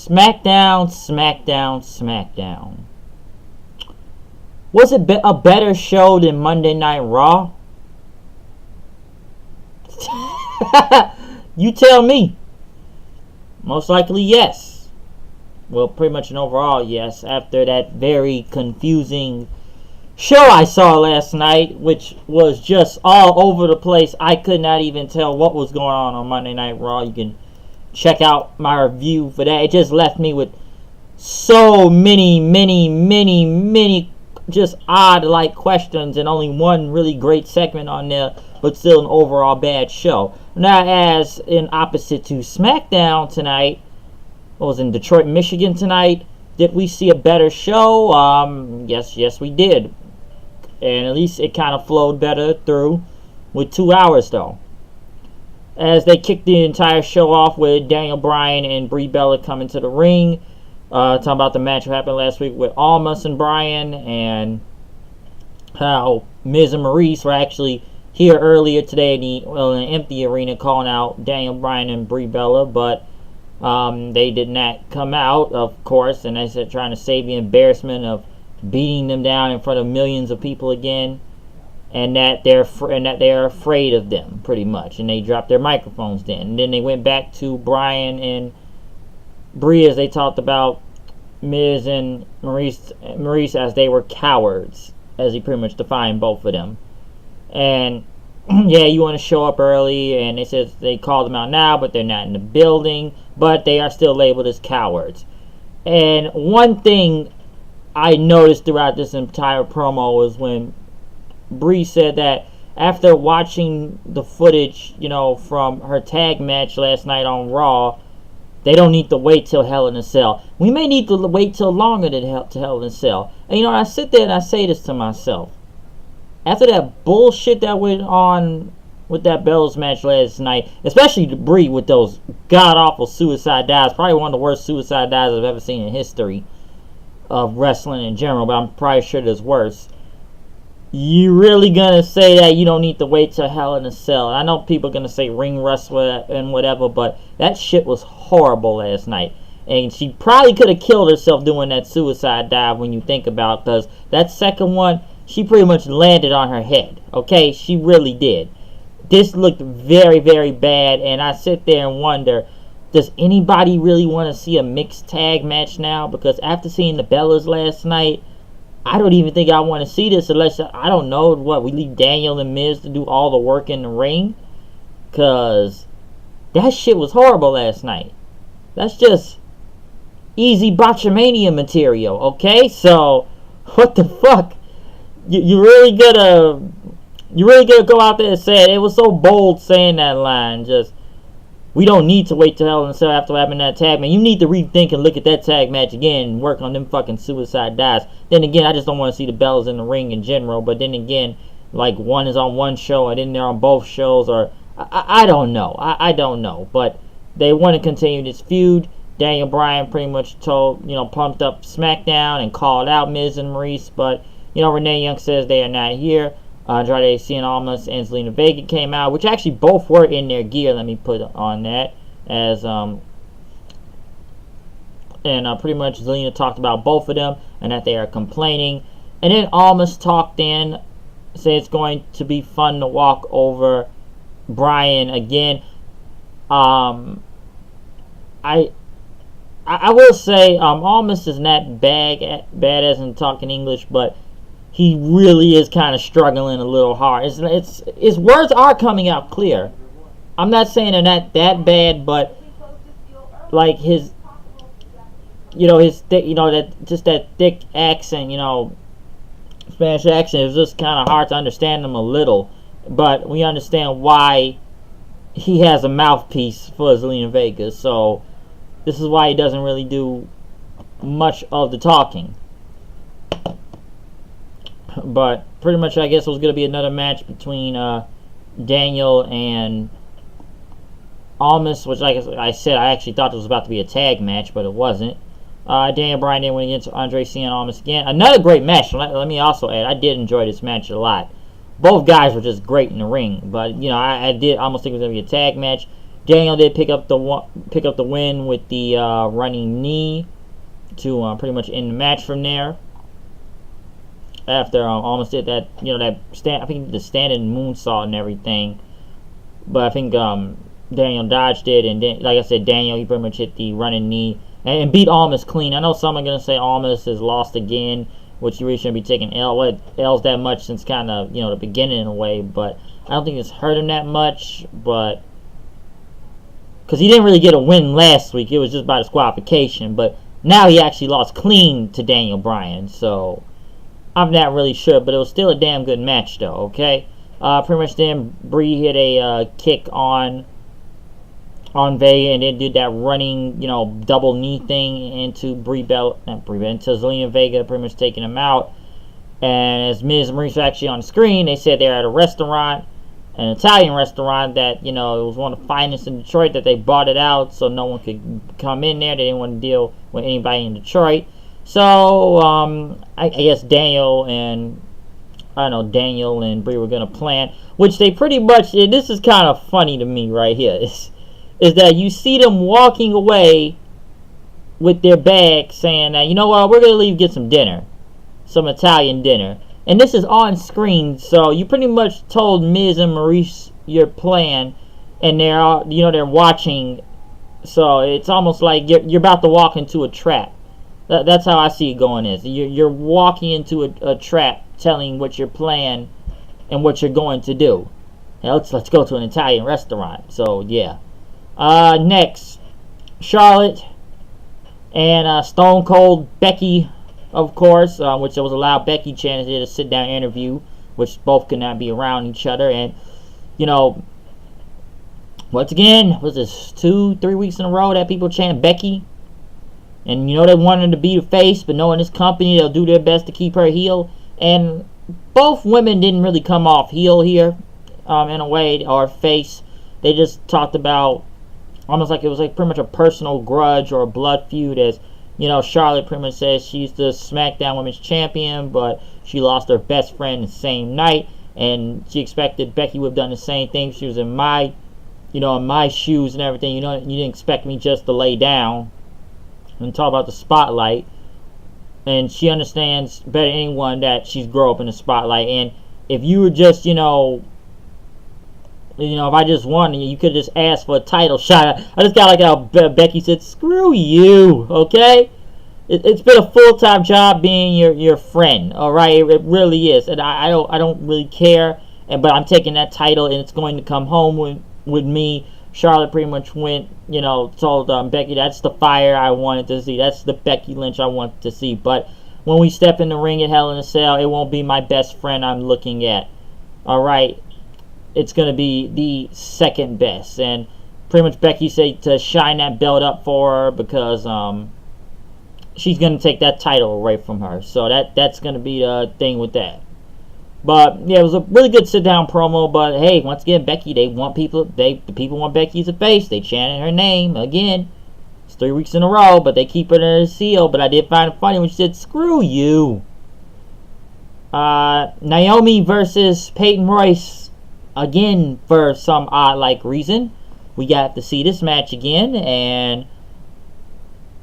Smackdown, Smackdown, Smackdown. Was it a better show than Monday Night Raw? You tell me. Most likely yes. Well, pretty much an overall yes, after that very confusing show I saw last night, which was just all over the place. I could not even tell what was going on Monday Night Raw. You can check out my review for that. It just left me with so many just odd like questions, and only one really great segment on there, but still an overall bad show. Now, as in opposite to SmackDown tonight, I was in Detroit, Michigan tonight. Did we see a better show? Yes we did. And at least it kind of flowed better through with 2 hours though. As they kicked the entire show off with Daniel Bryan and Brie Bella coming to the ring. Talking about the match that happened last week with Almas and Bryan, and how Miz and Maurice were actually here earlier today in an empty arena calling out Daniel Bryan and Brie Bella, but they did not come out, of course, and they said trying to save the embarrassment of beating them down in front of millions of people again, and that they're afraid of them pretty much, and they dropped their microphones then. And then they went back to Bryan and Brie as they talked about Miz and Maurice as they were cowards, as he pretty much defined both of them. And yeah, you want to show up early, and they said they called them out now, but they're not in the building, but they are still labeled as cowards. And one thing I noticed throughout this entire promo was when Brie said that after watching the footage, from her tag match last night on Raw, they don't need to wait till Hell in a Cell. We may need to wait till longer than Hell in a Cell. And I sit there and I say this to myself. After that bullshit that went on with that Bellas match last night, especially Brie with those god-awful suicide dives, probably one of the worst suicide dives I've ever seen in history of wrestling in general, but I'm probably sure there's worse. You really gonna say that you don't need to wait till Hell in a Cell? I know people are gonna say ring wrestler and whatever, but that shit was horrible last night. And she probably could have killed herself doing that suicide dive when you think about it, because that second one, she pretty much landed on her head. Okay? She really did. This looked very, very bad, and I sit there and wonder, does anybody really want to see a mixed tag match now? Because after seeing the Bellas last night, I don't even think I want to see this unless, I don't know, we leave Daniel and Miz to do all the work in the ring? Because that shit was horrible last night. That's just easy botchamania material, okay? So, what the fuck? You really gonna go out there and say it? It was so bold saying that line, just, we don't need to wait till Hell in a Cell after having that tag match. You need to rethink and look at that tag match again and work on them fucking suicide dives. Then again, I just don't want to see the Bellas in the ring in general. But then again, like one is on one show and then they're on both shows, or I don't know. I don't know. But they want to continue this feud. Daniel Bryan pretty much pumped up SmackDown and called out Miz and Maurice. But, Renee Young says they are not here. Andrade Cien Almas and Zelina Vega came out, which actually both were in their gear. Let me put on that as pretty much Zelina talked about both of them and that they are complaining. And then Almas talked in, said it's going to be fun to walk over Bryan again. I will say Almas is not bad as in talking English, but he really is kind of struggling a little hard. His words are coming out clear. I'm not saying they're not that bad, but like his that thick accent, Spanish accent, is just kind of hard to understand him a little. But we understand why he has a mouthpiece for Zelina Vega. So this is why he doesn't really do much of the talking. But pretty much, I guess it was going to be another match between Daniel and Almas, which, like I said, I actually thought it was about to be a tag match, but it wasn't. Daniel Bryan then went against Andre Cien Almas again. Another great match. Let me also add, I did enjoy this match a lot. Both guys were just great in the ring, but I did almost think it was going to be a tag match. Daniel did pick up the win with the running knee to pretty much end the match from there. After Almas did that, I think the standing moonsault and everything. But I think Daniel dodged it, and then, like I said, Daniel, he pretty much hit the running knee and beat Almas clean. I know some are going to say Almas has lost again, which you really shouldn't be taking L's that much since kind of, the beginning in a way, but I don't think it's hurt him that much, but because he didn't really get a win last week, it was just by disqualification, but now he actually lost clean to Daniel Bryan, so I'm not really sure, but it was still a damn good match though, okay? Pretty much then Brie hit a kick on Vega and then did that running, double knee thing into into Zelina Vega, pretty much taking him out. And as Miz and Maurice were actually on the screen, they said they're at a restaurant, an Italian restaurant that, it was one of the finest in Detroit, that they bought it out so no one could come in there. They didn't want to deal with anybody in Detroit. So, I guess Daniel and Brie were going to plan, which they pretty much, this is kind of funny to me right here, is that you see them walking away with their bag saying that, you know what, we're going to leave get some dinner, some Italian dinner. And this is on screen, so you pretty much told Miz and Maurice your plan, and they're watching, so it's almost like you're about to walk into a trap. That's how I see it going is. You're walking into a trap, telling what your plan and what you're going to do. Now, let's go to an Italian restaurant. So, yeah. Next, Charlotte and Stone Cold Becky, of course, which was allowed Becky chance did a sit-down interview, which both could not be around each other. And, once again, was this 2-3 weeks in a row that people chant Becky? And, they wanted to be the face, but knowing this company, they'll do their best to keep her heel. And both women didn't really come off heel here, in a way, or face. They just talked about, almost like it was like pretty much a personal grudge or a blood feud, as, Charlotte pretty much says she's the SmackDown Women's Champion, but she lost her best friend the same night, and she expected Becky would have done the same thing. She was in my, in my shoes and everything. You didn't expect me just to lay down and talk about the spotlight. And she understands better than anyone that she's grown up in the spotlight. And if you were just, if I just won, you could just ask for a title shot. I just got like how Becky said, screw you, okay? It's been a full-time job being your friend, all right? It really is. And I don't really care, but I'm taking that title, and it's going to come home with me. Charlotte pretty much went, told Becky, that's the fire I wanted to see. That's the Becky Lynch I wanted to see. But when we step in the ring at Hell in a Cell, it won't be my best friend I'm looking at. All right? It's going to be the second best. And pretty much Becky said to shine that belt up for her because she's going to take that title away from her. So that's going to be the thing with that. But yeah, it was a really good sit-down promo. But hey, once again, Becky, the people want Becky as a face. They chanted her name again. It's 3 weeks in a row, but they keep it in a seal. But I did find it funny when she said, "Screw you." Naomi versus Peyton Royce again for some odd reason. We got to see this match again, and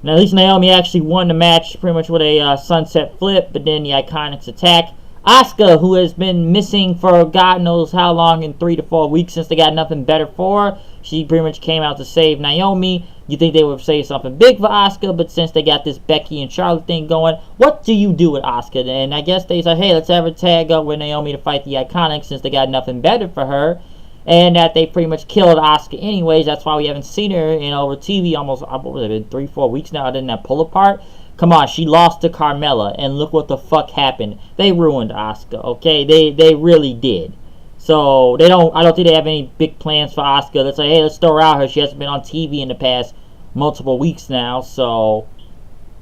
now at least Naomi actually won the match pretty much with a sunset flip. But then the Iconics attack. Asuka, who has been missing for God knows how long, in 3 to 4 weeks since they got nothing better for her. She pretty much came out to save Naomi. You think they would say something big for Asuka, but since they got this Becky and Charlotte thing going, what do you do with Asuka? And I guess they said, hey, let's have her tag up with Naomi to fight the Iconics since they got nothing better for her. And that they pretty much killed Asuka anyways. That's why we haven't seen her over TV almost, what was it, 3-4 weeks now, other than that pull apart. Come on, she lost to Carmella, and look what the fuck happened. They ruined Asuka, okay? They really did. So I don't think they have any big plans for Asuka. Let's say, hey, let's throw her out here. She hasn't been on TV in the past multiple weeks now. So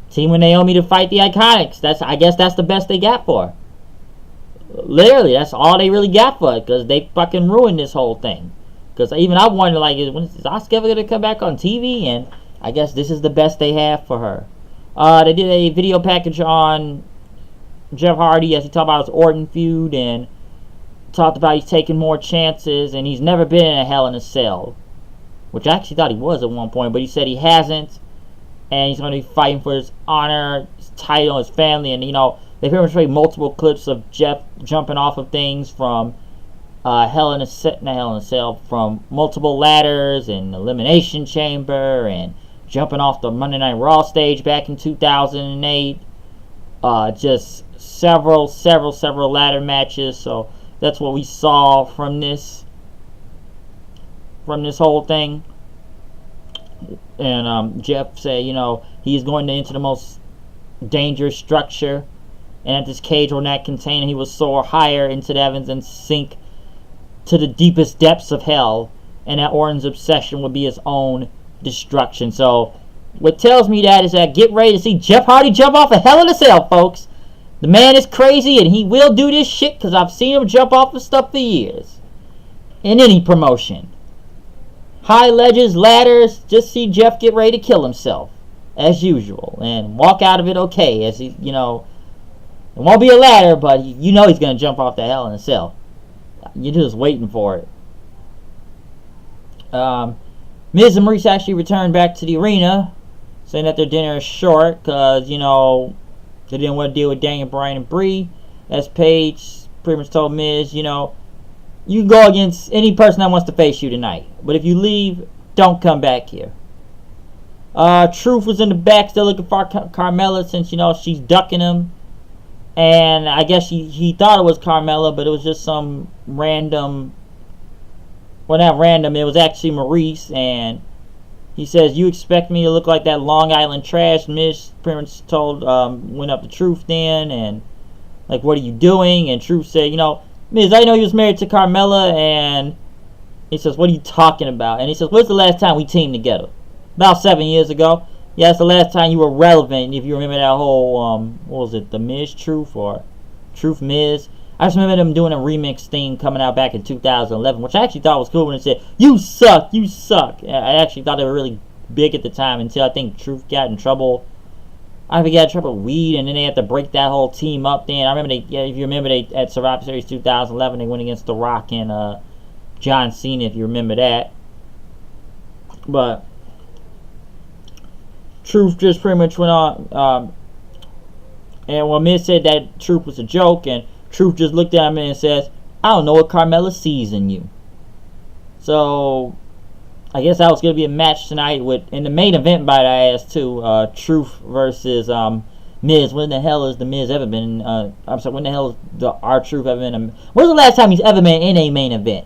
team with Naomi to fight the Iconics. I guess that's the best they got for her. Literally, that's all they really got for it, because they fucking ruined this whole thing. Because even I wonder, when is Asuka ever going to come back on TV? And I guess this is the best they have for her. They did a video package on Jeff Hardy as he talked about his Orton feud and talked about he's taking more chances and he's never been in a Hell in a Cell. which I actually thought he was at one point, but he said he hasn't, and he's going to be fighting for his honor, his title, his family, and, you know, they pretty much showed multiple clips of Jeff jumping off of things from from multiple ladders and Elimination Chamber, and jumping off the Monday Night Raw stage back in 2008. Just several ladder matches. So that's what we saw from this whole thing. And Jeff said, you know, he's going into the most dangerous structure, and that this cage will not contain him. He will soar higher into the heavens and sink to the deepest depths of hell, and that Orton's obsession will be his own destruction. So what tells me that is that get ready to see Jeff Hardy jump off a Hell in a Cell, folks. The man is crazy, and he will do this shit because I've seen him jump off of stuff for years. In any promotion. High ledges, ladders, just see Jeff get ready to kill himself, as usual, and walk out of it okay, as he, you know, it won't be a ladder, but you know he's going to jump off the Hell in a Cell. You're just waiting for it. Miz and Maurice actually returned back to the arena, saying that their dinner is short because, you know, they didn't want to deal with Daniel Bryan and Brie. As Paige pretty much told Miz, you know, you can go against any person that wants to face you tonight, but if you leave, don't come back here. Truth was in the back still looking for Carmella, since, you know, she's ducking him. And I guess he thought it was Carmella, but it was just some random... Well, not random. It was actually Maurice. And he says, you expect me to look like that Long Island trash? Miz pretty much went up to Truth then. And, like, what are you doing? And Truth said, you know, Miz, I know you was married to Carmella. And he says, what are you talking about? And he says, when's the last time we teamed together? About 7 years ago. Yeah, it's the last time you were relevant, if you remember that whole, what was it, the Miz Truth or Truth Miz? I just remember them doing a remix thing coming out back in 2011, which I actually thought was cool when it said, you suck, you suck. I actually thought they were really big at the time until I think Truth got in trouble. I think he got in trouble with weed, and then they had to break that whole team up then. I remember if you remember, at Survivor Series 2011, they went against The Rock and John Cena, if you remember that. But Truth just pretty much went on, and Miz said that Truth was a joke, and Truth just looked at him and says, I don't know what Carmella sees in you. So I guess that was going to be a match tonight in the main event, by the ass too. Truth versus Miz. When the hell has the Miz ever been? I'm sorry. When the hell has our Truth ever been? When's the last time he's ever been in a main event?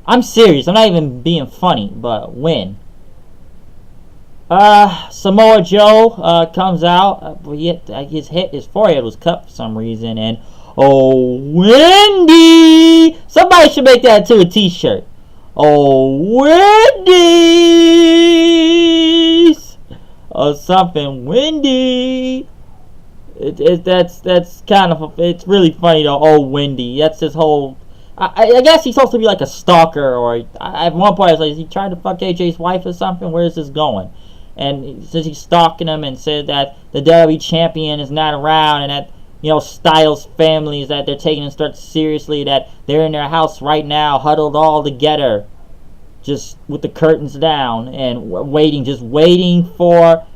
I'm serious. I'm not even being funny. But when? Samoa Joe comes out. His forehead was cut for some reason, and oh, Wendy! Somebody should make that into a t-shirt. Oh, Wendy's! Or something. Wendy! That's kind of... It's really funny, though. Oh, Wendy. That's his whole... I guess he's supposed to be like a stalker, or... At one point, I was like, is he trying to fuck AJ's wife or something? Where is this going? And he says he's stalking him and said that the WWE champion is not around, and that, you know, Styles' family is that they're taking it seriously, that they're in their house right now, huddled all together, just with the curtains down, and just waiting for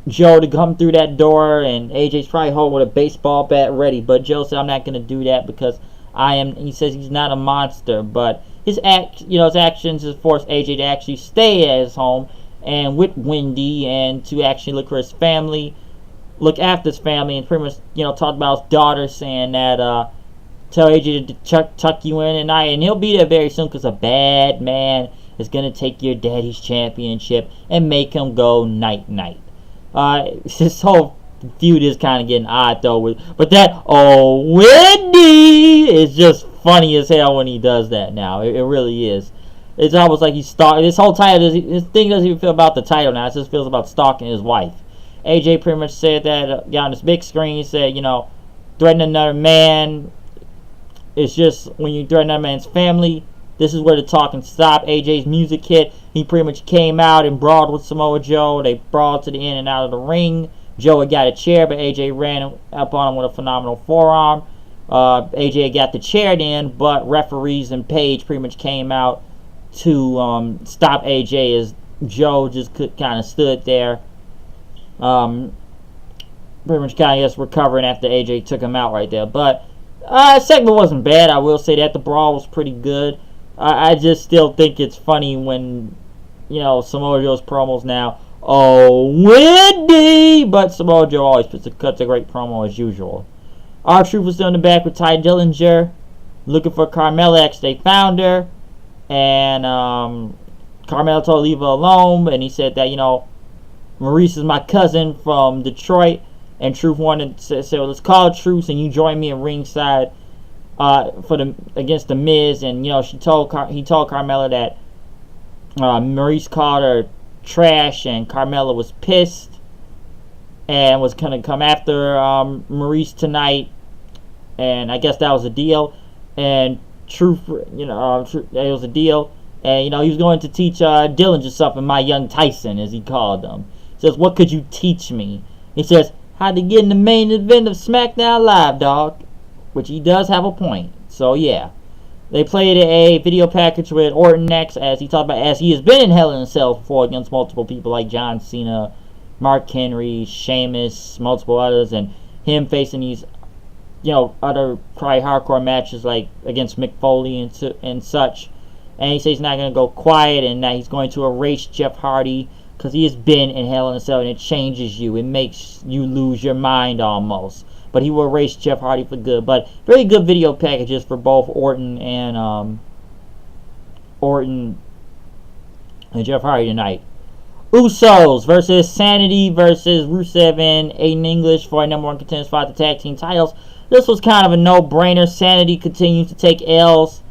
Joe to come through that door, and AJ's probably home with a baseball bat ready, but Joe said, I'm not going to do that because he says he's not a monster, but his actions has forced AJ to actually stay at his home, and with Wendy, and to actually look after his family, and pretty much, you know, talk about his daughter, saying that, tell AJ to tuck you in tonight, and he'll be there very soon, because a bad man is going to take your daddy's championship and make him go night-night. This whole feud is kind of getting odd, though, but that, oh, Wendy, is just funny as hell when he does that now. It really is. It's almost like he's stalking. This whole title, this thing doesn't even feel about the title now. It just feels about stalking his wife. AJ pretty much said that, on this big screen, he said, you know, threatening another man, it's just, when you threaten another man's family, this is where the talking stopped. AJ's music hit. He pretty much came out and brawled with Samoa Joe. They brawled to the in and out of the ring. Joe had got a chair, but AJ ran up on him with a phenomenal forearm. AJ got the chair then, but referees and Paige pretty much came out to stop AJ, as Joe just kind of stood there, pretty much kind of just recovering after AJ took him out right there. But segment wasn't bad. I will say that the brawl was pretty good. I just still think it's funny when, Samoa Joe's promos now. Oh, Wendy! But Samoa Joe always cuts a great promo as usual. R-Truth was still in the back with Ty Dillinger, looking for Carmella. Actually, they found her, and Carmella told her to leave her alone, and he said that, Maurice is my cousin from Detroit, and Truth wanted to say, well, let's call it truce, and you join me in ringside against the Miz, and he told Carmella that Maurice called her trash, and Carmella was pissed and was gonna come after Maurice tonight, and I guess that was a deal. And Truth, it was a deal, and he was going to teach Dillinger something, my young Tyson, as he called them. He says, "What could you teach me?" He says, "How to get in the main event of SmackDown Live, dog," which he does have a point. So yeah, they played a video package with Orton next, as he talked about, as he has been in Hell in a Cell before against multiple people like John Cena, Mark Henry, Sheamus, multiple others, and him facing these, other probably hardcore matches like against Mick Foley and such. And he says he's not going to go quiet, and that he's going to erase Jeff Hardy, because he has been in Hell in a Cell, and it changes you. It makes you lose your mind almost. But he will erase Jeff Hardy for good. But very good video packages for both Orton and Jeff Hardy tonight. Usos versus Sanity versus Rusev and Aiden English for a number one contender spot, the tag team titles. This was kind of a no-brainer. Sanity continues to take L's,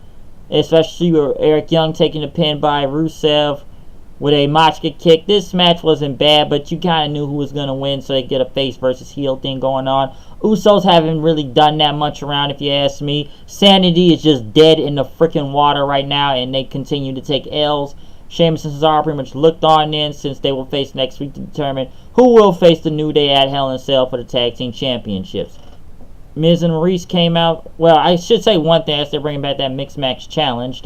especially with Eric Young taking the pin by Rusev with a Machka kick. This match wasn't bad, but you kind of knew who was going to win, so they get a face versus heel thing going on. Usos haven't really done that much around, if you ask me. Sanity is just dead in the freaking water right now, and they continue to take L's. Sheamus and Cesaro pretty much looked on in, since they will face next week to determine who will face the New Day at Hell in a Cell for the Tag Team Championships. Miz and Maurice came out. Well, I should say one thing, as they're bringing back that Mixed Match Challenge.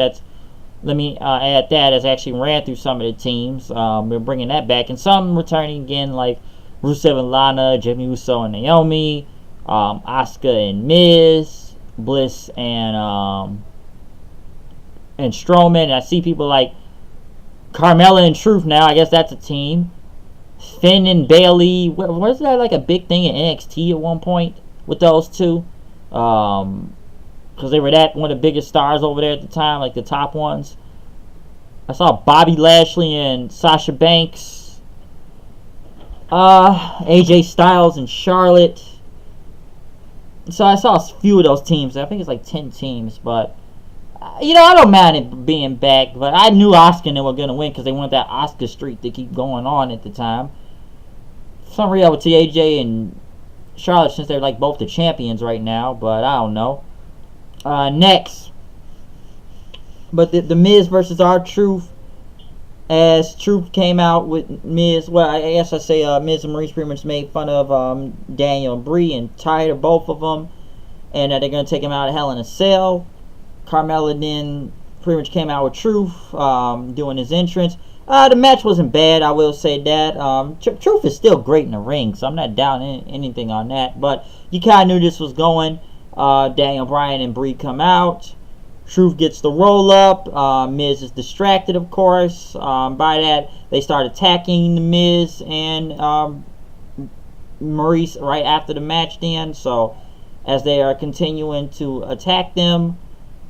Let me add that, as I actually ran through some of the teams. We're bringing that back, and some returning again, like Rusev and Lana, Jimmy Uso and Naomi, Asuka and Miz, Bliss and Strowman. And I see people like Carmella and Truth now. I guess that's a team. Finn and Bayley. Was that like a big thing in NXT at one point with those two? Because they were one of the biggest stars over there at the time, like the top ones. I saw Bobby Lashley and Sasha Banks, AJ Styles and Charlotte. So I saw a few of those teams. I think it's like 10 teams, but I don't mind it being back. But I knew Asuka and they were gonna win, because they wanted that Asuka streak to keep going on at the time. For some reason, I would see AJ and Charlotte, since they're like both the champions right now, but I don't know. Next, but the Miz versus R-Truth, as Truth came out with Miz. Well, I guess I say Miz and Maurice pretty much made fun of Daniel and Brie and tired of both of them, and that they're going to take him out of Hell in a Cell. Carmella then pretty much came out with Truth doing his entrance. The match wasn't bad, I will say that. Truth is still great in the ring, so I'm not down anything on that, but you kind of knew this was going. Daniel Bryan and Brie come out. Truth gets the roll up. Miz is distracted, of course. By that, they start attacking the Miz and Maurice right after the match then. So, as they are continuing to attack them,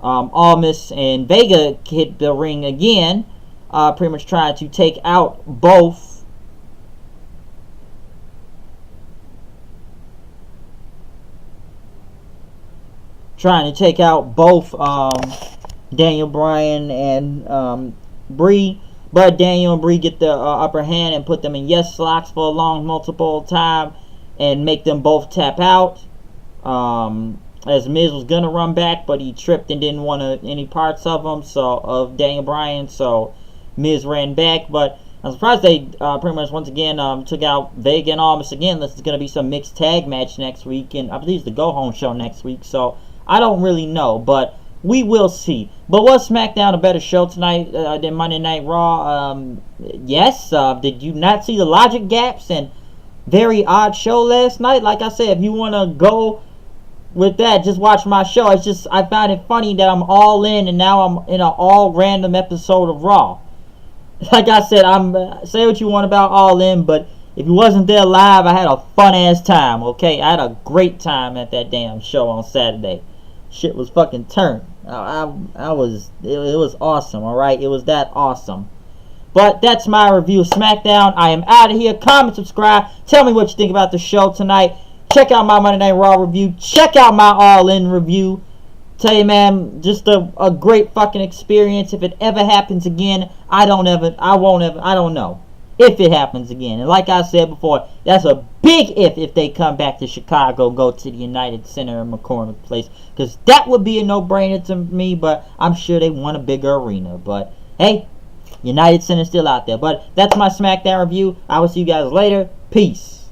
Almas and Vega hit the ring again, pretty much trying to take out both Daniel Bryan and Brie, but Daniel and Brie get the upper hand and put them in yes locks for a long multiple time and make them both tap out. As Miz was gonna run back, but he tripped and didn't want any parts of him, of Daniel Bryan, so Miz ran back. But I'm surprised they pretty much once again took out Vega and Almas again. This is gonna be some mixed tag match next week, and I believe it's the go home show next week, so I don't really know, but we will see. But was SmackDown a better show tonight than Monday Night Raw? Yes. Did you not see the logic gaps and very odd show last night? Like I said, if you want to go with that, just watch my show. It's just, I find it funny that I'm all in and now I'm in an all random episode of Raw. Like I said, say what you want about All In, but if you wasn't there live, I had a fun ass time, okay? I had a great time at that damn show on Saturday. Shit was fucking turned. It was awesome, alright? It was that awesome. But that's my review of SmackDown. I am out of here. Comment, subscribe. Tell me what you think about the show tonight. Check out my Monday Night Raw review. Check out my All In review. Tell you, man, just a great fucking experience. If it ever happens again, I don't know if it happens again. And like I said before, that's a big if they come back to Chicago, go to the United Center in McCormick Place, because that would be a no-brainer to me, but I'm sure they want a bigger arena. But hey, United Center's still out there. But that's my SmackDown review. I will see you guys later. Peace.